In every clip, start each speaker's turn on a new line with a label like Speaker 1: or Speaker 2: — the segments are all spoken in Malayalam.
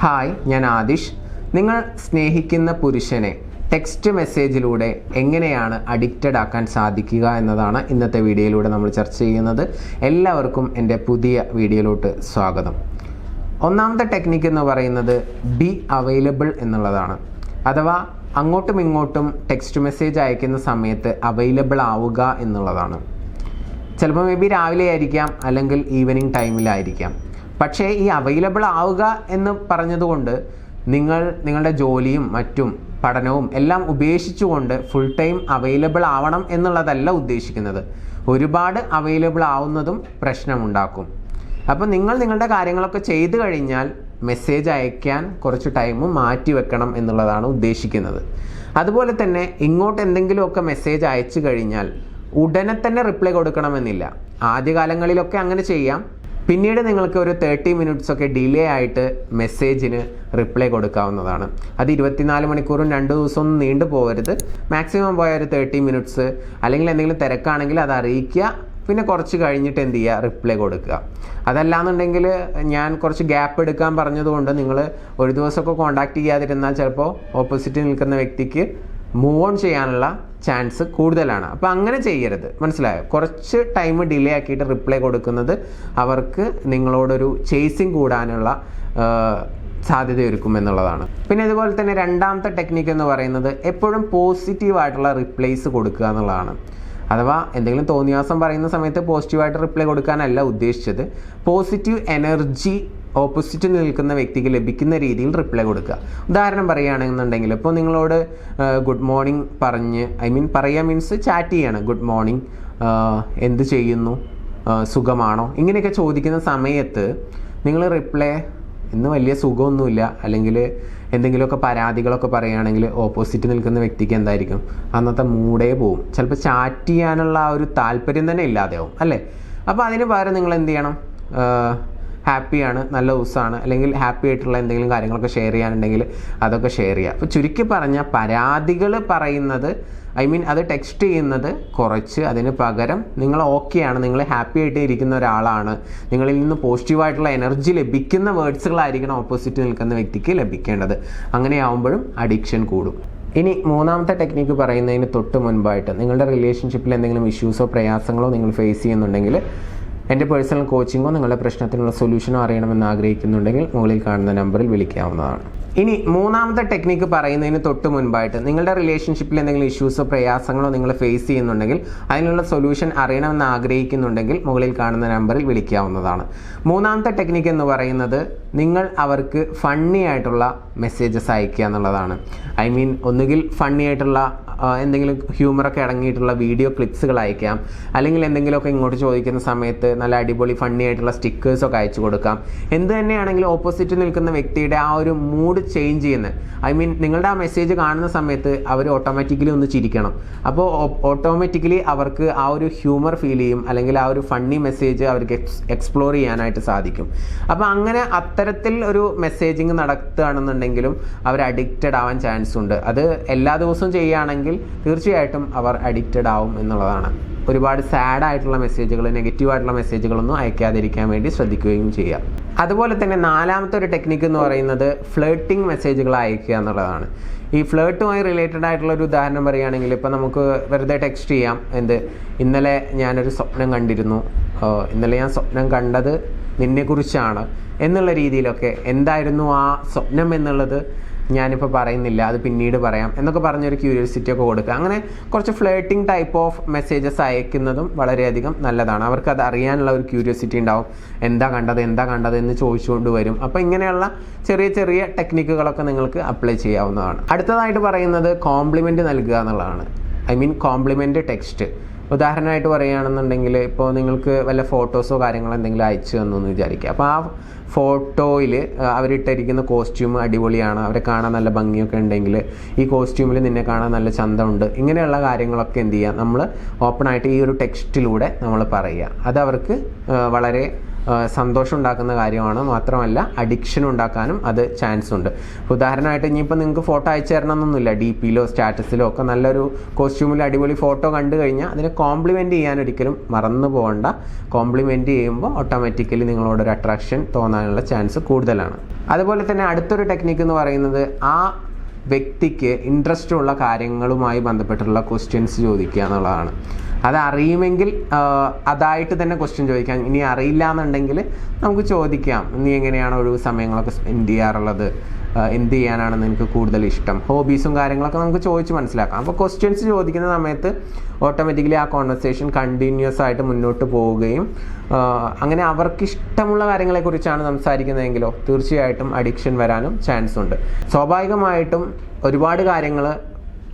Speaker 1: ഹായ്, ഞാൻ ആദിഷ്. നിങ്ങൾ സ്നേഹിക്കുന്ന പുരുഷനെ ടെക്സ്റ്റ് മെസ്സേജിലൂടെ എങ്ങനെയാണ് അഡിക്റ്റഡ് ആക്കാൻ സാധിക്കുക എന്നതാണ് ഇന്നത്തെ വീഡിയോയിലൂടെ നമ്മൾ ചർച്ച ചെയ്യുന്നത്. എല്ലാവർക്കും എൻ്റെ പുതിയ വീഡിയോയിലോട്ട് സ്വാഗതം. ഒന്നാമത്തെ ടെക്നിക്ക് എന്ന് പറയുന്നത് ബി അവൈലബിൾ എന്നുള്ളതാണ്. അഥവാ അങ്ങോട്ടും ഇങ്ങോട്ടും ടെക്സ്റ്റ് മെസ്സേജ് അയക്കുന്ന സമയത്ത് അവൈലബിൾ ആവുക എന്നുള്ളതാണ്. ചിലപ്പോൾ മേ ബി രാവിലെ ആയിരിക്കാം, അല്ലെങ്കിൽ ഈവനിങ് ടൈമിലായിരിക്കാം. പക്ഷേ ഈ അവൈലബിൾ ആവുക എന്ന് പറഞ്ഞതുകൊണ്ട് നിങ്ങളുടെ ജോലിയും മറ്റും പഠനവും എല്ലാം ഉപേക്ഷിച്ചുകൊണ്ട് ഫുൾ ടൈം അവൈലബിൾ ആവണം എന്നുള്ളതല്ല ഉദ്ദേശിക്കുന്നത്. ഒരുപാട് അവൈലബിൾ ആവുന്നതും പ്രശ്നമുണ്ടാക്കും. അപ്പോൾ നിങ്ങളുടെ കാര്യങ്ങളൊക്കെ ചെയ്തു കഴിഞ്ഞാൽ മെസ്സേജ് അയക്കാൻ കുറച്ച് ടൈം മാറ്റി വെക്കണം എന്നുള്ളതാണ് ഉദ്ദേശിക്കുന്നത്. അതുപോലെ തന്നെ ഇങ്ങോട്ട് എന്തെങ്കിലുമൊക്കെ മെസ്സേജ് അയച്ചു കഴിഞ്ഞാൽ ഉടനെ തന്നെ റിപ്ലൈ കൊടുക്കണമെന്നില്ല. ആദ്യകാലങ്ങളിലൊക്കെ അങ്ങനെ ചെയ്യാം. പിന്നീട് നിങ്ങൾക്ക് ഒരു 30 മിനിറ്റ്സ് ഒക്കെ ഡിലേ ആയിട്ട് മെസ്സേജിന് റിപ്ലൈ കൊടുക്കാവുന്നതാണ്. അത് 24 മണിക്കൂറും 2 ദിവസമൊന്നും നീണ്ടു പോകരുത്. മാക്സിമം പോയ ഒരു 30 മിനിറ്റ്സ്, അല്ലെങ്കിൽ എന്തെങ്കിലും തിരക്കാണെങ്കിൽ അത് അറിയിക്കുക. പിന്നെ കുറച്ച് കഴിഞ്ഞിട്ട് എന്ത് ചെയ്യുക, റിപ്ലൈ കൊടുക്കുക. അതല്ലാന്നുണ്ടെങ്കിൽ ഞാൻ കുറച്ച് ഗ്യാപ്പ് എടുക്കാൻ പറഞ്ഞതുകൊണ്ട് നിങ്ങൾ ഒരു ദിവസമൊക്കെ കോൺടാക്ട് ചെയ്യാതിരുന്നാൽ ചിലപ്പോൾ ഓപ്പോസിറ്റ് നിൽക്കുന്ന വ്യക്തിക്ക് മൂവ് ഓൺ ചെയ്യാനുള്ള ചാൻസ് കൂടുതലാണ്. അപ്പോൾ അങ്ങനെ ചെയ്യരുത്, മനസ്സിലായോ? കുറച്ച് ടൈം ഡിലേ ആക്കിയിട്ട് റിപ്ലൈ കൊടുക്കുന്നത് അവർക്ക് നിങ്ങളോടൊരു ചേസിങ് കൂടാനുള്ള സാധ്യതയൊരുക്കും എന്നുള്ളതാണ്. പിന്നെ അതുപോലെ തന്നെ രണ്ടാമത്തെ ടെക്നിക്ക് എന്ന് പറയുന്നത് എപ്പോഴും പോസിറ്റീവായിട്ടുള്ള റിപ്ലൈസ് കൊടുക്കുക എന്നുള്ളതാണ്. അഥവാ എന്തെങ്കിലും തോന്നിയാസം പറയുന്ന സമയത്ത് പോസിറ്റീവായിട്ട് റിപ്ലൈ കൊടുക്കാനല്ല ഉദ്ദേശിച്ചത്. പോസിറ്റീവ് എനർജി ഓപ്പോസിറ്റ് നിൽക്കുന്ന വ്യക്തിക്ക് ലഭിക്കുന്ന രീതിയിൽ റിപ്ലൈ കൊടുക്കുക. ഉദാഹരണം പറയുകയാണെന്നുണ്ടെങ്കിൽ ഇപ്പോൾ നിങ്ങളോട് ഗുഡ് മോർണിംഗ് പറയുക മീൻസ് ചാറ്റ് ചെയ്യാണ്. ഗുഡ് മോർണിംഗ്, എന്ത് ചെയ്യുന്നു, സുഖമാണോ, ഇങ്ങനെയൊക്കെ ചോദിക്കുന്ന സമയത്ത് നിങ്ങൾ റിപ്ലൈ ഇന്ന് വലിയ സുഖമൊന്നുമില്ല, അല്ലെങ്കിൽ എന്തെങ്കിലുമൊക്കെ പരാതികളൊക്കെ പറയുകയാണെങ്കിൽ ഓപ്പോസിറ്റ് നിൽക്കുന്ന വ്യക്തിക്ക് എന്തായിരിക്കും, അന്നത്തെ മൂഡേ പോവും. ചിലപ്പോൾ ചാറ്റ് ചെയ്യാനുള്ള ആ ഒരു താല്പര്യം തന്നെ ഇല്ലാതെയാവും, അല്ലേ? അപ്പോൾ അതിന് പകരം നിങ്ങൾ എന്ത് ചെയ്യണം, ഹാപ്പിയാണ്, നല്ല ദിവസമാണ്, അല്ലെങ്കിൽ ഹാപ്പി ആയിട്ടുള്ള എന്തെങ്കിലും കാര്യങ്ങളൊക്കെ ഷെയർ ചെയ്യാനുണ്ടെങ്കിൽ അതൊക്കെ ഷെയർ ചെയ്യുക. അപ്പോൾ ചുരുക്കി പറഞ്ഞാൽ പരാതികൾ പറയുന്നത് അത് ടെക്സ്റ്റ് ചെയ്യുന്നത് കുറച്ച്, അതിന് പകരം നിങ്ങൾ ഓക്കെയാണ്, നിങ്ങൾ ഹാപ്പി ആയിട്ട് ഇരിക്കുന്ന ഒരാളാണ്, നിങ്ങളിൽ നിന്ന് പോസിറ്റീവായിട്ടുള്ള എനർജി ലഭിക്കുന്ന വേർഡ്സുകളായിരിക്കണം ഓപ്പോസിറ്റ് നിൽക്കുന്ന വ്യക്തിക്ക് ലഭിക്കേണ്ടത്. അങ്ങനെയാവുമ്പോഴും അഡിക്ഷൻ കൂടും. ഇനി മൂന്നാമത്തെ ടെക്നിക്ക് പറയുന്നതിന് തൊട്ട് മുൻപായിട്ട് നിങ്ങളുടെ റിലേഷൻഷിപ്പിൽ എന്തെങ്കിലും ഇഷ്യൂസോ പ്രയാസങ്ങളോ നിങ്ങൾ ഫേസ് ചെയ്യുന്നുണ്ടെങ്കിൽ എൻ്റെ പേഴ്സണൽ കോച്ചിങ്ങോ നിങ്ങളുടെ പ്രശ്നത്തിനുള്ള സൊല്യൂഷനോ അറിയണമെന്ന് ആഗ്രഹിക്കുന്നുണ്ടെങ്കിൽ മുകളിൽ കാണുന്ന നമ്പറിൽ വിളിക്കാവുന്നതാണ്. ഇനി മൂന്നാമത്തെ ടെക്നിക്ക് പറയുന്നതിന് തൊട്ട് മുൻപായിട്ട് നിങ്ങളുടെ റിലേഷൻഷിപ്പിൽ എന്തെങ്കിലും ഇഷ്യൂസോ പ്രയാസങ്ങളോ നിങ്ങൾ ഫേസ് ചെയ്യുന്നുണ്ടെങ്കിൽ അതിനുള്ള സൊല്യൂഷൻ അറിയണമെന്ന് ആഗ്രഹിക്കുന്നുണ്ടെങ്കിൽ മുകളിൽ കാണുന്ന നമ്പറിൽ വിളിക്കാവുന്നതാണ്. മൂന്നാമത്തെ ടെക്നിക്ക് എന്ന് പറയുന്നത് നിങ്ങൾ അവർക്ക് ഫണ്ണി ആയിട്ടുള്ള മെസ്സേജസ് അയക്കുക എന്നുള്ളതാണ്. ഒന്നുകിൽ ഫണ്ണി ആയിട്ടുള്ള എന്തെങ്കിലും ഹ്യൂമറൊക്കെ അടങ്ങിയിട്ടുള്ള വീഡിയോ ക്ലിപ്സുകൾ അയക്കാം, അല്ലെങ്കിൽ എന്തെങ്കിലുമൊക്കെ ഇങ്ങോട്ട് ചോദിക്കുന്ന സമയത്ത് നല്ല അടിപൊളി ഫണ്ണി ആയിട്ടുള്ള സ്റ്റിക്കേഴ്സൊക്കെ അയച്ചു കൊടുക്കാം. എന്ത് തന്നെയാണെങ്കിലും ഓപ്പോസിറ്റ് നിൽക്കുന്ന വ്യക്തിയുടെ ആ ഒരു മൂഡ് ചേഞ്ച് ചെയ്യുന്നത്, നിങ്ങളുടെ ആ മെസ്സേജ് കാണുന്ന സമയത്ത് അവർ ഓട്ടോമാറ്റിക്കലി ഒന്ന് ചിരിക്കണം. അപ്പോൾ ഓട്ടോമാറ്റിക്കലി അവർക്ക് ആ ഒരു ഹ്യൂമർ ഫീൽ ചെയ്യും, അല്ലെങ്കിൽ ആ ഒരു ഫണ്ണി മെസ്സേജ് അവർക്ക് എക്സ്പ്ലോർ ചെയ്യാനായിട്ട് സാധിക്കും. അപ്പോൾ അങ്ങനെ അത്തരത്തിൽ ഒരു മെസ്സേജിങ് നടത്തുകയാണെന്നുണ്ടെങ്കിലും അവർ അഡിക്റ്റഡ് ആവാൻ ചാൻസ് ഉണ്ട്. അത് എല്ലാ ദിവസവും ചെയ്യുകയാണെങ്കിൽ തീർച്ചയായിട്ടും അവർ അഡിക്റ്റഡ് ആവും എന്നുള്ളതാണ്. ഒരുപാട് സാഡ് ആയിട്ടുള്ള മെസ്സേജുകൾ, നെഗറ്റീവായിട്ടുള്ള മെസ്സേജുകളൊന്നും അയക്കാതിരിക്കാൻ വേണ്ടി ശ്രദ്ധിക്കുകയും ചെയ്യാം. അതുപോലെ തന്നെ നാലാമത്തെ ഒരു ടെക്നിക്ക് എന്ന് പറയുന്നത് ഫ്ലേട്ടിംഗ് മെസ്സേജുകൾ അയക്കുക എന്നുള്ളതാണ്. ഈ ഫ്ലേട്ടുമായി റിലേറ്റഡ് ആയിട്ടുള്ള ഒരു ഉദാഹരണം പറയുകയാണെങ്കിൽ ഇപ്പോൾ നമുക്ക് വെറുതെ ടെക്സ്റ്റ് ചെയ്യാം. ഇന്നലെ ഞാനൊരു സ്വപ്നം കണ്ടിരുന്നു, ഇന്നലെ ഞാൻ സ്വപ്നം കണ്ടത് നിന്നെക്കുറിച്ചാണ് എന്നുള്ള രീതിയിലൊക്കെ, എന്തായിരുന്നു ആ സ്വപ്നം എന്നുള്ളത് ഞാനിപ്പോൾ പറയുന്നില്ല, അത് പിന്നീട് പറയാം എന്നൊക്കെ പറഞ്ഞൊരു ക്യൂരിയോസിറ്റി ഒക്കെ കൊടുക്കുക. അങ്ങനെ കുറച്ച് ഫ്ലേട്ടിംഗ് ടൈപ്പ് ഓഫ് മെസ്സേജസ് അയക്കുന്നതും വളരെയധികം നല്ലതാണ്. അവർക്ക് അത് അറിയാനുള്ള ഒരു ക്യൂരിയോസിറ്റി ഉണ്ടാവും. എന്താ കണ്ടത് എന്ന് ചോദിച്ചുകൊണ്ട് വരും. അപ്പോൾ ഇങ്ങനെയുള്ള ചെറിയ ചെറിയ ടെക്നിക്കുകളൊക്കെ നിങ്ങൾക്ക് അപ്ലൈ ചെയ്യാവുന്നതാണ്. അടുത്തതായിട്ട് പറയുന്നത് കോംപ്ലിമെൻറ്റ് നൽകുക എന്നുള്ളതാണ്. Compliment text. ഉദാഹരണമായിട്ട് പറയുകയാണെന്നുണ്ടെങ്കിൽ ഇപ്പോൾ നിങ്ങൾക്ക് വല്ല ഫോട്ടോസോ കാര്യങ്ങളോ എന്തെങ്കിലും അയച്ചു തന്നു എന്ന് വിചാരിക്കുക. അപ്പോൾ ആ ഫോട്ടോയിൽ അവരിട്ടിരിക്കുന്ന കോസ്റ്റ്യൂം അടിപൊളിയാണ്, അവരെ കാണാൻ നല്ല ഭംഗിയൊക്കെ ഉണ്ടെങ്കിൽ ഈ കോസ്റ്റ്യൂമിൽ നിന്നെ കാണാൻ നല്ല ചന്തമുണ്ട്, ഇങ്ങനെയുള്ള കാര്യങ്ങളൊക്കെ എന്ത് ചെയ്യുക, നമ്മൾ ഓപ്പണായിട്ട് ഈ ഒരു ടെക്സ്റ്റിലൂടെ നമ്മൾ പറയുക. അത് അവർക്ക് വളരെ സന്തോഷം ഉണ്ടാക്കുന്ന കാര്യമാണ്. മാത്രമല്ല അഡിക്ഷൻ ഉണ്ടാക്കാനും അത് ചാൻസ് ഉണ്ട്. ഉദാഹരണമായിട്ട് ഇനിയിപ്പോൾ നിങ്ങൾക്ക് ഫോട്ടോ അയച്ചു തരണമെന്നൊന്നുമില്ല, DP-യിലോ സ്റ്റാറ്റസിലോ ഒക്കെ നല്ലൊരു കോസ്റ്റ്യൂമിൽ അടിപൊളി ഫോട്ടോ കണ്ടു കഴിഞ്ഞാൽ അതിനെ കോംപ്ലിമെൻറ്റ് ചെയ്യാൻ ഒരിക്കലും മറന്നു പോകണ്ട. കോംപ്ലിമെൻറ്റ് ചെയ്യുമ്പോൾ ഓട്ടോമാറ്റിക്കലി നിങ്ങളോടൊരു അട്രാക്ഷൻ തോന്നാനുള്ള ചാൻസ് കൂടുതലാണ്. അതുപോലെ തന്നെ അടുത്തൊരു ടെക്നിക്ക് എന്ന് പറയുന്നത് ആ വ്യക്തിക്ക് ഇൻട്രസ്റ്റ് ഉള്ള കാര്യങ്ങളുമായി ബന്ധപ്പെട്ടുള്ള ക്വസ്റ്റ്യൻസ് ചോദിക്കുക എന്നുള്ളതാണ്. അത് അറിയുമെങ്കിൽ അതായിട്ട് തന്നെ ക്വസ്റ്റ്യൻ ചോദിക്കാം. ഇനി അറിയില്ല എന്നുണ്ടെങ്കിൽ നമുക്ക് ചോദിക്കാം, നീ എങ്ങനെയാണ് ഒഴിവ് സമയങ്ങളൊക്കെ സ്പെൻഡ് ചെയ്യാറുള്ളത്, എന്ത് ചെയ്യാനാണ് നിനക്ക് കൂടുതൽ ഇഷ്ടം, ഹോബീസും കാര്യങ്ങളൊക്കെ നമുക്ക് ചോദിച്ച് മനസ്സിലാക്കാം. അപ്പോൾ ക്വസ്റ്റ്യൻസ് ചോദിക്കുന്ന സമയത്ത് ഓട്ടോമാറ്റിക്കലി ആ കോൺവെർസേഷൻ കണ്ടിന്യൂസ് ആയിട്ട് മുന്നോട്ട് പോവുകയും അങ്ങനെ അവർക്ക് ഇഷ്ടമുള്ള കാര്യങ്ങളെക്കുറിച്ചാണ് സംസാരിക്കുന്നതെങ്കിലോ തീർച്ചയായിട്ടും അഡിക്ഷൻ വരാനും ചാൻസ് ഉണ്ട്. സ്വാഭാവികമായിട്ടും ഒരുപാട് കാര്യങ്ങൾ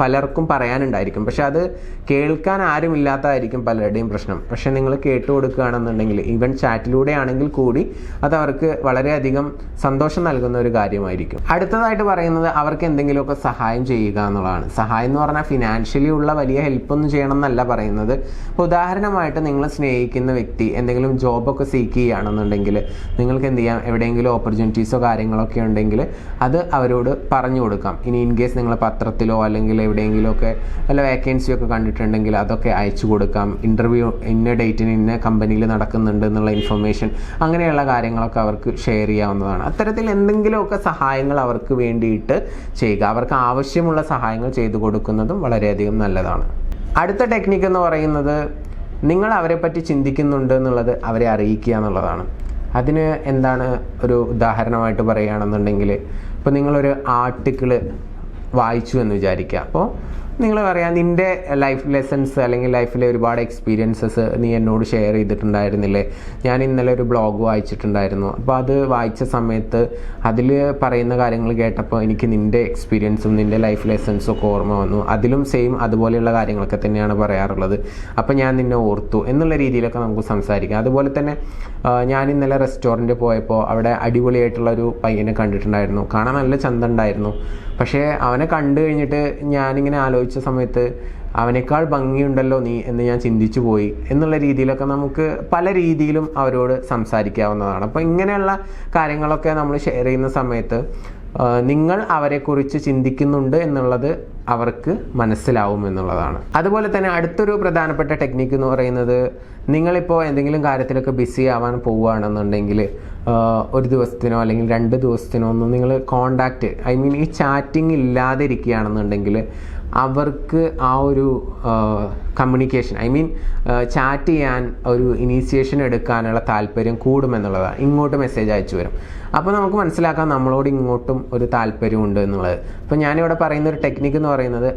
Speaker 1: പലർക്കും പറയാനുണ്ടായിരിക്കും, പക്ഷെ അത് കേൾക്കാൻ ആരുമില്ലാത്തതായിരിക്കും പലരുടെയും പ്രശ്നം. പക്ഷെ നിങ്ങൾ കേട്ടു കൊടുക്കുകയാണെന്നുണ്ടെങ്കിൽ ഈവൻ ചാറ്റിലൂടെ ആണെങ്കിൽ കൂടി അത് അവർക്ക് വളരെയധികം സന്തോഷം നൽകുന്ന ഒരു കാര്യമായിരിക്കും. അടുത്തതായിട്ട് പറയുന്നത് അവർക്ക് എന്തെങ്കിലുമൊക്കെ സഹായം ചെയ്യുക എന്നുള്ളതാണ്. സഹായം എന്ന് പറഞ്ഞാൽ ഫിനാൻഷ്യലി ഉള്ള വലിയ ഹെൽപ്പൊന്നും ചെയ്യണം എന്നല്ല പറയുന്നത്. ഇപ്പോൾ ഉദാഹരണമായിട്ട് നിങ്ങൾ സ്നേഹിക്കുന്ന വ്യക്തി എന്തെങ്കിലും ജോബൊക്കെ സീക്ക് ചെയ്യുകയാണെന്നുണ്ടെങ്കിൽ നിങ്ങൾക്ക് എന്ത് ചെയ്യാം, എവിടെയെങ്കിലും ഓപ്പർച്യൂണിറ്റീസോ കാര്യങ്ങളൊക്കെ ഉണ്ടെങ്കിൽ അത് അവരോട് പറഞ്ഞു കൊടുക്കാം. ഇനി ഇൻ കേസ് നിങ്ങൾ പത്രത്തിലോ അല്ലെങ്കിൽ എവിടെയെങ്കിലുമൊക്കെ വല്ല വേക്കൻസിയൊക്കെ കണ്ടിട്ടുണ്ടെങ്കിൽ അതൊക്കെ അയച്ചു കൊടുക്കാം. ഇൻ്റർവ്യൂ ഇന്ന ഡേറ്റിന് ഇന്ന കമ്പനിയിൽ നടക്കുന്നുണ്ട് എന്നുള്ള ഇൻഫർമേഷൻ, അങ്ങനെയുള്ള കാര്യങ്ങളൊക്കെ അവർക്ക് ഷെയർ ചെയ്യാവുന്നതാണ്. അത്തരത്തിൽ എന്തെങ്കിലുമൊക്കെ സഹായങ്ങൾ അവർക്ക് വേണ്ടിയിട്ട് ചെയ്യുക. അവർക്ക് ആവശ്യമുള്ള സഹായങ്ങൾ ചെയ്തു കൊടുക്കുന്നതും വളരെയധികം നല്ലതാണ്. അടുത്ത ടെക്നിക്ക് എന്ന് പറയുന്നത് നിങ്ങൾ അവരെ പറ്റി ചിന്തിക്കുന്നുണ്ട് എന്നുള്ളത് അവരെ അറിയിക്കുക എന്നുള്ളതാണ്. അതിന് എന്താണ് ഒരു ഉദാഹരണമായിട്ട് പറയുകയാണെന്നുണ്ടെങ്കിൽ, ഇപ്പോൾ നിങ്ങളൊരു ആർട്ടിക്കിള് വായിച്ചു എന്ന് വിചാരിക്കുക. അപ്പോൾ നിങ്ങൾ പറയാം, നിൻ്റെ ലൈഫ് ലെസൺസ് അല്ലെങ്കിൽ ലൈഫിലെ ഒരുപാട് എക്സ്പീരിയൻസസ് നീ എന്നോട് ഷെയർ ചെയ്തിട്ടുണ്ടായിരുന്നില്ലേ, ഞാൻ ഇന്നലെ ഒരു ബ്ലോഗ് വായിച്ചിട്ടുണ്ടായിരുന്നു, അപ്പോൾ അത് വായിച്ച സമയത്ത് അതിൽ പറയുന്ന കാര്യങ്ങൾ കേട്ടപ്പോൾ എനിക്ക് നിൻ്റെ എക്സ്പീരിയൻസും നിൻ്റെ ലൈഫ് ലെസൺസും ഒക്കെ ഓർമ്മ വന്നു, അതിലും സെയിം അതുപോലെയുള്ള കാര്യങ്ങളൊക്കെ തന്നെയാണ് പറയാറുള്ളത്, അപ്പോൾ ഞാൻ നിന്നെ ഓർത്തു എന്നുള്ള രീതിയിലൊക്കെ നമുക്ക് സംസാരിക്കാം. അതുപോലെ തന്നെ ഞാൻ ഇന്നലെ റെസ്റ്റോറൻറ്റ് പോയപ്പോൾ അവിടെ അടിപൊളിയായിട്ടുള്ളൊരു പയ്യനെ കണ്ടിട്ടുണ്ടായിരുന്നു, കാണാൻ നല്ല ചന്തമുണ്ടായിരുന്നു, പക്ഷേ അവനെ കണ്ടു കഴിഞ്ഞിട്ട് ഞാനിങ്ങനെ ആലോചിച്ച സമയത്ത് അവനേക്കാൾ ഭംഗിയുണ്ടല്ലോ നീ എന്ന് ഞാൻ ചിന്തിച്ചു പോയി എന്നുള്ള രീതിയിലൊക്കെ നമുക്ക് പല രീതിയിലും അവരോട് സംസാരിക്കാവുന്നതാണ്. അപ്പോൾ ഇങ്ങനെയുള്ള കാര്യങ്ങളൊക്കെ നമ്മൾ ഷെയർ ചെയ്യുന്ന സമയത്ത് നിങ്ങൾ അവരെക്കുറിച്ച് ചിന്തിക്കുന്നുണ്ട് എന്നുള്ളത് അവർക്ക് മനസ്സിലാവും എന്നുള്ളതാണ്. അതുപോലെ തന്നെ അടുത്തൊരു പ്രധാനപ്പെട്ട ടെക്നിക്ക് എന്ന് പറയുന്നത്, നിങ്ങളിപ്പോൾ എന്തെങ്കിലും കാര്യത്തിലൊക്കെ ബിസി ആവാൻ പോവുകയാണെന്നുണ്ടെങ്കിൽ ഒരു ദിവസത്തിനോ അല്ലെങ്കിൽ 2 ദിവസത്തിനോ ഒന്നും നിങ്ങൾ കോണ്ടാക്റ്റ് ഈ ചാറ്റിംഗ് ഇല്ലാതെ ഇരിക്കുകയാണെന്നുണ്ടെങ്കിൽ അവർക്ക് ആ ഒരു കമ്മ്യൂണിക്കേഷൻ ചാറ്റ് ചെയ്യാൻ ഒരു ഇനീഷ്യേഷൻ എടുക്കാനുള്ള താല്പര്യം കൂടുമെന്നുള്ളതാണ്. ഇങ്ങോട്ട് മെസ്സേജ് അയച്ചു വരും. അപ്പോൾ നമുക്ക് മനസ്സിലാക്കാം നമ്മളോട് ഇങ്ങോട്ടും ഒരു താല്പര്യമുണ്ട് എന്നുള്ളത്. അപ്പോൾ ഞാനിവിടെ പറയുന്ന ഒരു ടെക്നിക്ക് എന്ന് പറയുന്നത്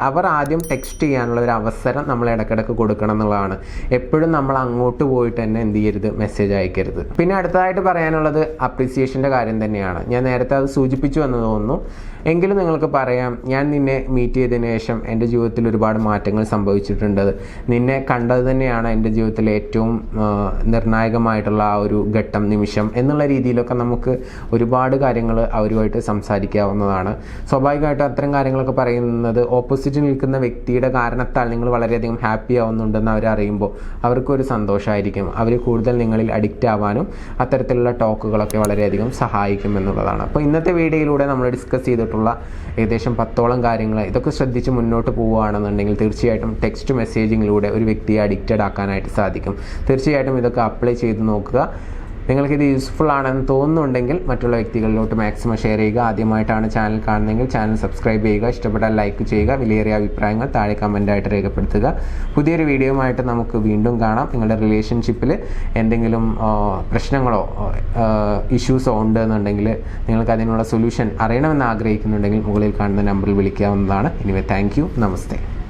Speaker 1: അവർ ആദ്യം ടെക്സ്റ്റ് ചെയ്യാനുള്ള ഒരു അവസരം നമ്മൾ ഇടയ്ക്കിടയ്ക്ക് കൊടുക്കണം എന്നുള്ളതാണ്. എപ്പോഴും നമ്മൾ അങ്ങോട്ട് പോയിട്ട് തന്നെ എന്ത് ചെയ്യരുത്, മെസ്സേജ് അയക്കരുത്. പിന്നെ അടുത്തതായിട്ട് പറയാനുള്ളത് അപ്രീസിയേഷൻ്റെ കാര്യം തന്നെയാണ്. ഞാൻ നേരത്തെ അത് സൂചിപ്പിച്ചു എന്ന് തോന്നുന്നു. എങ്കിലും നിങ്ങൾക്ക് പറയാം, ഞാൻ നിന്നെ മീറ്റ് ചെയ്തതിന് ശേഷം എൻ്റെ ജീവിതത്തിൽ ഒരുപാട് മാറ്റങ്ങൾ സംഭവിച്ചിട്ടുണ്ട്. നിന്നെ കണ്ടത് തന്നെയാണ് എൻ്റെ ജീവിതത്തിലെ ഏറ്റവും നിർണായകമായിട്ടുള്ള ആ ഒരു ഘട്ടം, നിമിഷം എന്നുള്ള രീതിയിലൊക്കെ നമുക്ക് ഒരുപാട് കാര്യങ്ങൾ അവരുമായിട്ട് സംസാരിക്കാവുന്നതാണ്. സ്വാഭാവികമായിട്ടും അത്തരം കാര്യങ്ങളൊക്കെ പറയുന്നത് ഓപ്പോസിറ്റ് നിൽക്കുന്ന വ്യക്തിയുടെ കാരണത്താൽ നിങ്ങൾ വളരെയധികം ഹാപ്പി ആവുന്നുണ്ടെന്ന് അവരറിയുമ്പോൾ അവർക്കൊരു സന്തോഷമായിരിക്കും. അവർ കൂടുതൽ നിങ്ങളിൽ അഡിക്റ്റ് ആവാനും അത്തരത്തിലുള്ള ടോക്കുകളൊക്കെ വളരെയധികം സഹായിക്കും എന്നുള്ളതാണ്. അപ്പോൾ ഇന്നത്തെ വീഡിയോയിലൂടെ നമ്മൾ ഡിസ്കസ് ചെയ്തിട്ടുള്ള ഏകദേശം 10ഓളം കാര്യങ്ങൾ, ഇതൊക്കെ ശ്രദ്ധിച്ച് മുന്നോട്ട് പോവുകയാണെന്നുണ്ടെങ്കിൽ തീർച്ചയായിട്ടും ടെക്സ്റ്റ് മെസ്സേജിങ്ങിലൂടെ ഒരു വ്യക്തിയെ അഡിക്റ്റഡ് ആക്കാനായിട്ട് സാധിക്കും. തീർച്ചയായിട്ടും ഇതൊക്കെ അപ്ലൈ ചെയ്ത് നോക്കുക. നിങ്ങൾക്കിത് യൂസ്ഫുൾ ആണെന്ന് തോന്നുന്നുണ്ടെങ്കിൽ മറ്റുള്ള വ്യക്തികളിലോട്ട് മാക്സിമം ഷെയർ ചെയ്യുക. ആദ്യമായിട്ടാണ് ചാനൽ കാണുന്നതെങ്കിൽ ചാനൽ സബ്സ്ക്രൈബ് ചെയ്യുക. ഇഷ്ടപ്പെട്ടാൽ ലൈക്ക് ചെയ്യുക. വിലയേറിയ അഭിപ്രായങ്ങൾ താഴെ കമൻറ്റായിട്ട് രേഖപ്പെടുത്തുക. പുതിയൊരു വീഡിയോയുമായിട്ട് നമുക്ക് വീണ്ടും കാണാം. നിങ്ങളുടെ റിലേഷൻഷിപ്പിൽ എന്തെങ്കിലും പ്രശ്നങ്ങളോ ഇഷ്യൂസോ ഉണ്ട് എന്നുണ്ടെങ്കിൽ, നിങ്ങൾക്ക് അതിനുള്ള സൊല്യൂഷൻ അറിയണമെന്ന് ആഗ്രഹിക്കുന്നുണ്ടെങ്കിൽ മുകളിൽ കാണുന്ന നമ്പറിൽ വിളിക്കാവുന്നതാണ്. Anyway thank you. നമസ്തേ.